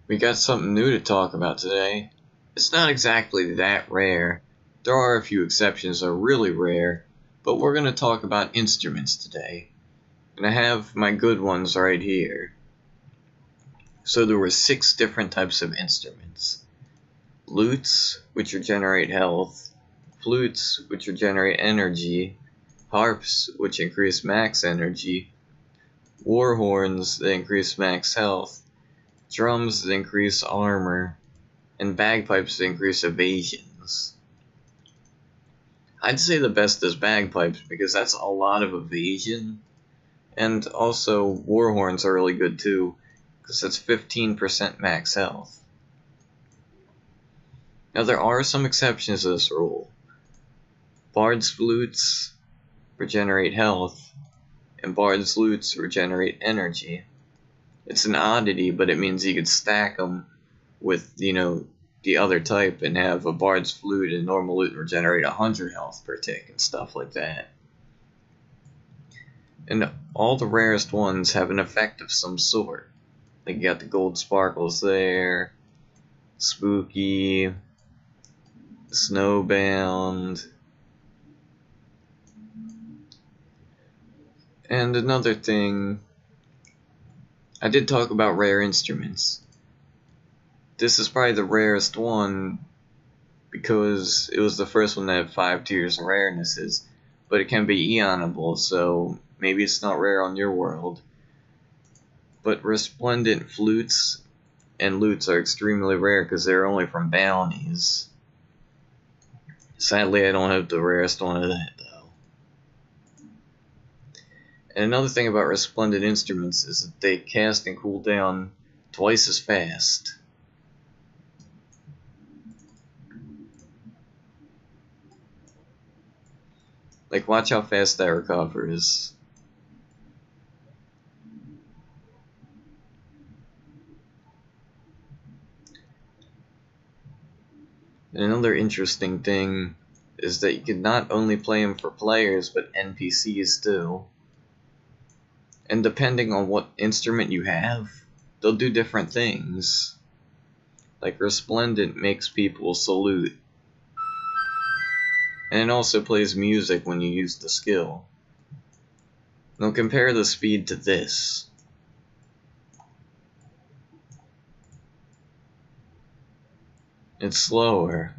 We got something new to talk about today. It's not exactly that rare. There are a few exceptions that are really rare, but we're going to talk about instruments today. And I have my good ones right here. So there were 6 different types of instruments. Lutes, which regenerate health. Flutes, which regenerate energy. Harps, which increase max energy. War horns that increase max health. Drums that increase armor. And bagpipes that increase evasions. I'd say the best is bagpipes because that's a lot of evasion. And also war horns are really good too, because that's 15% max health. Now there are some exceptions to this rule. Bard's flutes regenerate health, and Bard's lutes regenerate energy. It's an oddity, but it means you could stack them with, the other type and have a Bard's flute and normal lute regenerate 100 health per tick and stuff like that. And all the rarest ones have an effect of some sort. Like you got the gold sparkles there, spooky, snowbound, and another thing, I did talk about rare instruments. This is probably the rarest one because it was the first one that had 5 tiers of rarenesses, but it can be eonable, so maybe it's not rare on your world. But resplendent flutes and lutes are extremely rare because they're only from bounties. Sadly, I don't have the rarest one of that, though. And another thing about resplendent instruments is that they cast and cool down twice as fast. Like, watch how fast that recovers. And another interesting thing is that you can not only play them for players, but NPCs too. And depending on what instrument you have, they'll do different things. Like Resplendent makes people salute. And it also plays music when you use the skill. Now compare the speed to this. It's slower.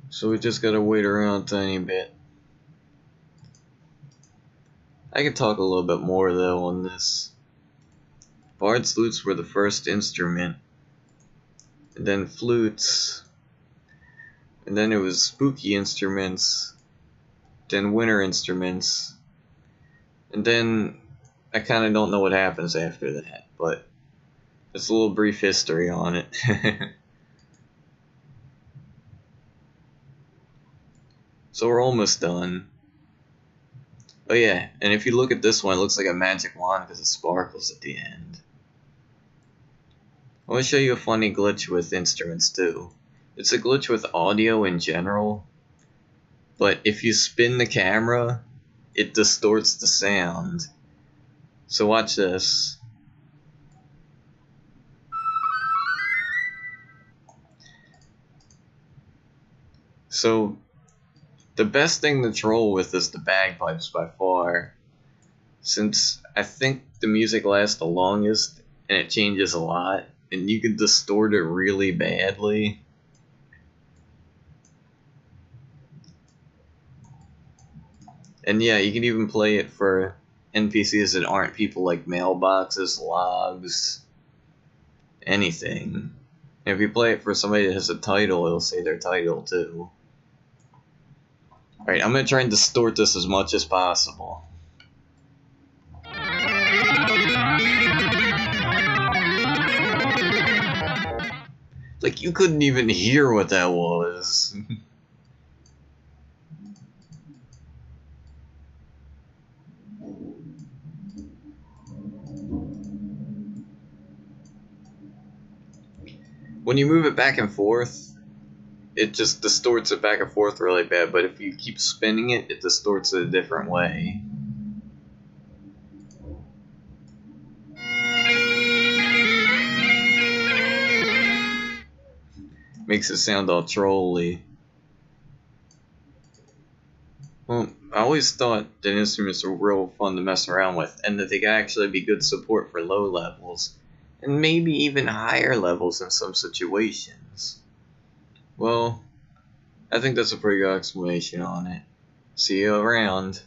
So we just gotta wait around a tiny bit. I could talk a little bit more though on this. Bard's lutes were the first instrument, and then flutes, and then it was spooky instruments, then winter instruments, and then I kind of don't know what happens after that, but it's a little brief history on it. So we're almost done. Oh yeah, and if you look at this one, it looks like a magic wand because it sparkles at the end. I want to show you a funny glitch with instruments too. It's a glitch with audio in general, but if you spin the camera, it distorts the sound. So watch this. So the best thing to troll with is the bagpipes by far, since I think the music lasts the longest and it changes a lot, and you can distort it really badly. And yeah, you can even play it for NPCs that aren't people, like mailboxes, logs, anything. And if you play it for somebody that has a title, it'll say their title too. Alright, I'm gonna try and distort this as much as possible. Like, you couldn't even hear what that was. When you move it back and forth, it just distorts it back and forth really bad, but if you keep spinning it, it distorts it a different way. Makes it sound all trolly. Well, I always thought that instruments were real fun to mess around with, and that they could actually be good support for low levels, and maybe even higher levels in some situations. Well, I think that's a pretty good explanation on it. See you around.